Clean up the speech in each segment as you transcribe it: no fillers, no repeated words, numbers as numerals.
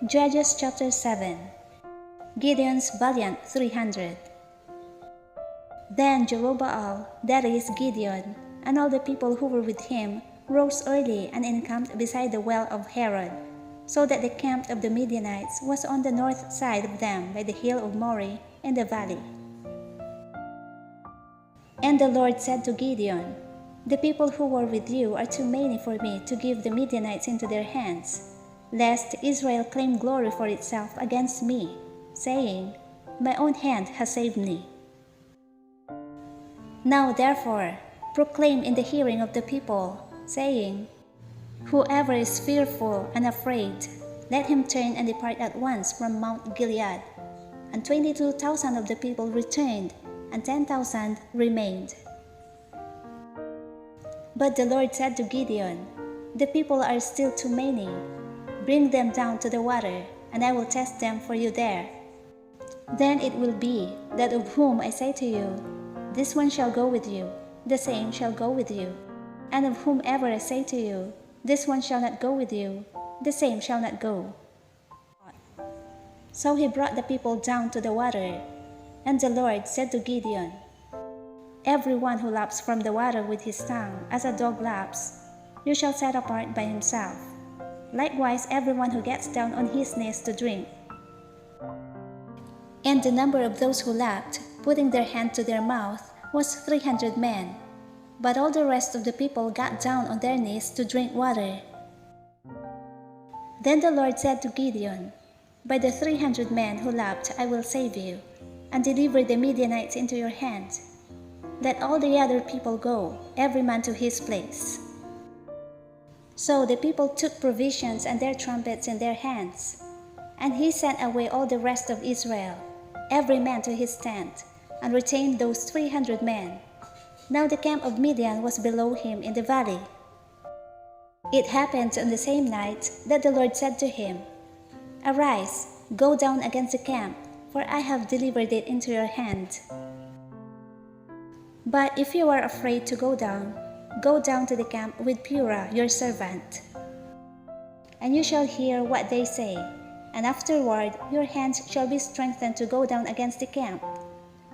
Judges chapter 7. Gideon's Valiant 300. Then Jerubbaal, that is Gideon, and all the people who were with him, rose early and encamped beside the well of Harod, so that the camp of the Midianites was on the north side of them by the hill of Moreh in the valley. And the Lord said to Gideon, "The people who were with you are too many for me to give the Midianites into their hands, lest Israel claim glory for itself against me, saying, 'My own hand has saved me.' Now therefore, proclaim in the hearing of the people, saying, 'Whoever is fearful and afraid, let him turn and depart at once from Mount Gilead.' And 22,000 of the people returned, and 10,000 remained. But the Lord said to Gideon, 'The people are still too many. Bring them down to the water, and I will test them for you there. Then it will be that of whom I say to you, this one shall go with you, the same shall go with you. And of whomever I say to you, this one shall not go with you, the same shall not go.' So he brought the people down to the water. And the Lord said to Gideon, 'Every one who laps from the water with his tongue, as a dog laps, you shall set apart by himself. Likewise everyone who gets down on his knees to drink.' And the number of those who lapped, putting their hand to their mouth, was 300 men. But all the rest of the people got down on their knees to drink water. Then the Lord said to Gideon, 'By the 300 men who lapped I will save you, and deliver the Midianites into your hand. Let all the other people go, every man to his place.' So the people took provisions and their trumpets in their hands. And he sent away all the rest of Israel, every man to his tent, and retained those 300 men. Now the camp of Midian was below him in the valley. It happened on the same night that the Lord said to him, 'Arise, go down against the camp, for I have delivered it into your hand. But if you are afraid to go down to the camp with Purah your servant. And you shall hear what they say, and afterward your hands shall be strengthened to go down against the camp.'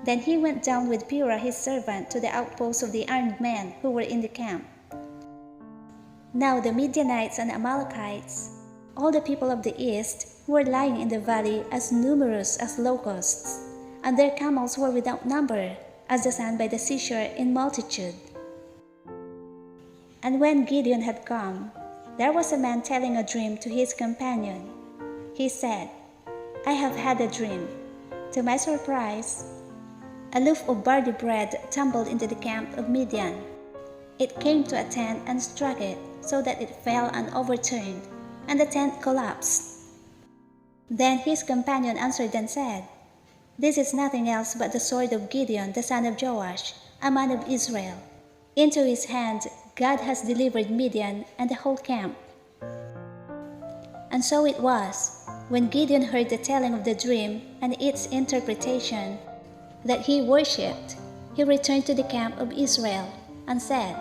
Then he went down with Purah his servant to the outposts of the armed men who were in the camp. Now the Midianites and Amalekites, all the people of the east, were lying in the valley as numerous as locusts, and their camels were without number, as the sand by the seashore in multitude. And when Gideon had come, there was a man telling a dream to his companion. He said, 'I have had a dream. To my surprise, a loaf of barley bread tumbled into the camp of Midian. It came to a tent and struck it, so that it fell and overturned, and the tent collapsed.' Then his companion answered and said, 'This is nothing else but the sword of Gideon the son of Joash, a man of Israel. Into his hand God has delivered Midian and the whole camp.' And so it was, when Gideon heard the telling of the dream and its interpretation, that he worshipped, he returned to the camp of Israel and said,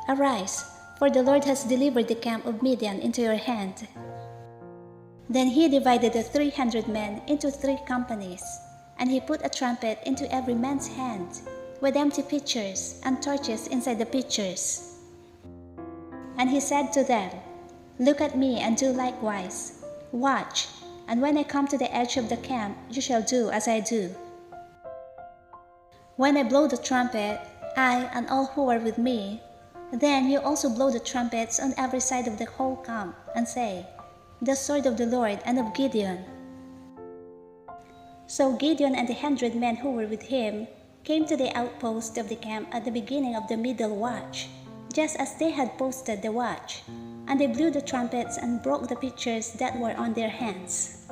'Arise, for the Lord has delivered the camp of Midian into your hand.' Then he divided the 300 men into 3 companies, and he put a trumpet into every man's hand, with empty pitchers and torches inside the pitchers. And he said to them, 'Look at me and do likewise. Watch, and when I come to the edge of the camp, you shall do as I do. When I blow the trumpet, I and all who are with me, then you also blow the trumpets on every side of the whole camp, and say, The sword of the Lord and of Gideon.' So Gideon and the 100 men who were with him came to the outpost of the camp at the beginning of the middle watch, just as they had posted the watch, and they blew the trumpets and broke the pitchers that were on their hands.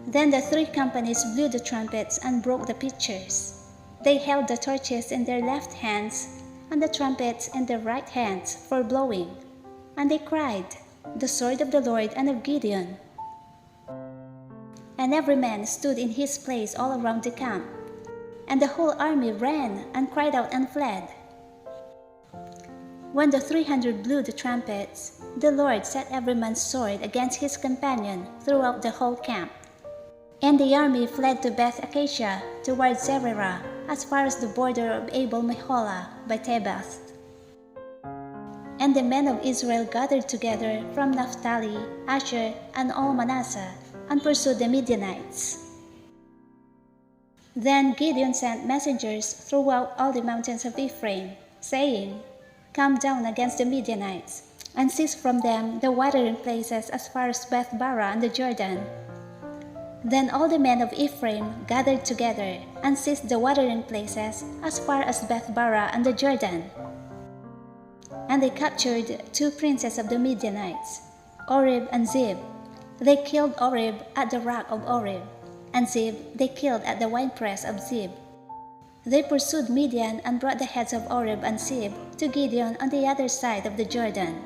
Then the 3 companies blew the trumpets and broke the pitchers. They held the torches in their left hands and the trumpets in their right hands for blowing, and they cried, 'The sword of the Lord and of Gideon.' And every man stood in his place all around the camp, and the whole army ran and cried out and fled. When the 300 blew the trumpets, the Lord set every man's sword against his companion throughout the whole camp. And the army fled to Beth Acacia toward Zererah, as far as the border of Abel-Meholah by Tebath. And the men of Israel gathered together from Naphtali, Asher, and all Manasseh, and pursued the Midianites. Then Gideon sent messengers throughout all the mountains of Ephraim, saying, "Come down against the Midianites, and seize from them the watering places as far as Beth-barah and the Jordan." Then all the men of Ephraim gathered together, and seized the watering places as far as Beth-barah and the Jordan. And they captured 2 princes of the Midianites, Oreb and Zeb. They killed Oreb at the rock of Oreb, and Zeb they killed at the winepress of Zeb. They pursued Midian and brought the heads of Oreb and Zeb to Gideon on the other side of the Jordan.